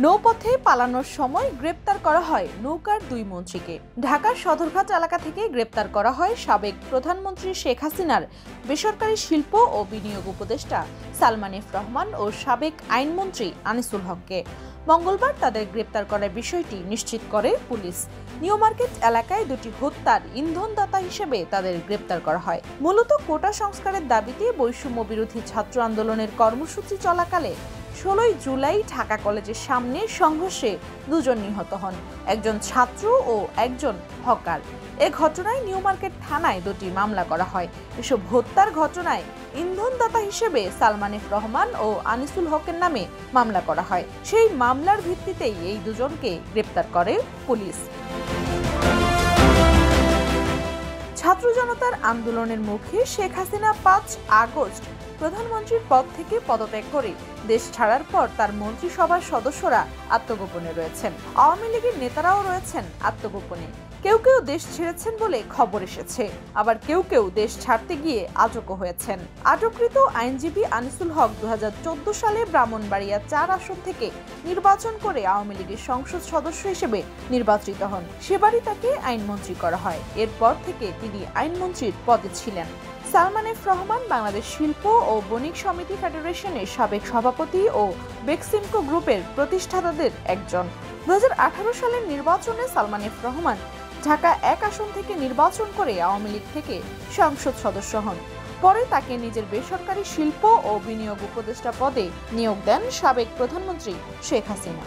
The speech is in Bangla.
নৌপথে পালানোর সময় গ্রেপ্তার করা হয় নৌকার দুই মন্ত্রীকে। ঢাকার সদরঘাট এলাকা থেকে গ্রেপ্তার করা হয় সাবেক প্রধানমন্ত্রী শেখ হাসিনার বেসরকারি শিল্প ও বিনিয়োগ উপদেষ্টা সালমান এফ রহমান ও সাবেক আইনমন্ত্রী আনিসুল হককে। মঙ্গলবার তাদের গ্রেপ্তার করার বিষয়টি নিশ্চিত করে পুলিশ। নিউ মার্কেট এলাকায় দুটি হত্যার ইন্ধনদাতা হিসেবে তাদের গ্রেপ্তার করা হয়। মূলত কোটা সংস্কারের দাবিতে বৈষম্য বিরোধী ছাত্র আন্দোলনের কর্মসূচি চলাকালে 16 জুলাই ঢাকা কলেজের সামনে সংঘর্ষে দুজন নিহত হন, একজন ছাত্র ও একজন হকার। এ ঘটনায় নিউ মার্কেট থানায় দুটি মামলা করা হয়। এসব হত্যার ঘটনায় ইন্ধনদাতা হিসেবে সালমান এফ রহমান ও আনিসুল হকের নামে মামলা করা হয়। সেই মামলার ভিত্তিতেই এই দুজনকে গ্রেপ্তার করে পুলিশ। ছাত্র জনতার আন্দোলনের মুখে শেখ হাসিনা 5 আগস্ট প্রধানমন্ত্রীর পদ থেকে পদত্যাগ করে দেশ ছাড়ার পর তার মন্ত্রিসভার সদস্যরা আত্মগোপনে রয়েছেন। আওয়ামী লীগের নেতারাও রয়েছেন আত্মগোপনে। কেউ কেউ দেশ ছেড়েছেন বলে খবর এসেছে, আবার কেউ কেউ দেশ ছাড়তে গিয়ে আটকও হয়েছেন। আটককৃত আইনজীবী আনিসুল হক 2014 সালে ব্রাহ্মণবাড়িয়া 4 আসন থেকে নির্বাচন করে আওয়ামী লীগের সংসদ সদস্য হিসেবে নির্বাচিত হন। সেবারই তাকে আইনমন্ত্রী করা হয়। এরপর থেকে তিনি আইনমন্ত্রীর পদে ছিলেন। সালমান এফ রহমান বাংলাদেশ শিল্প ও বণিক সমিতি ফেডারেশনের সাবেক সভাপতি ও বেক্সিমকো গ্রুপের প্রতিষ্ঠাতাদের একজন। 2018 সালের নির্বাচনে সালমান এফ রহমান ঢাকা 1 আসন থেকে নির্বাচন করে আওয়ামী লীগ থেকে সংসদ সদস্য হন। পরে তাকে নিজের বেসরকারি শিল্প ও বিনিয়োগ উপদেষ্টা পদে নিয়োগ দেন সাবেক প্রধানমন্ত্রী শেখ হাসিনা।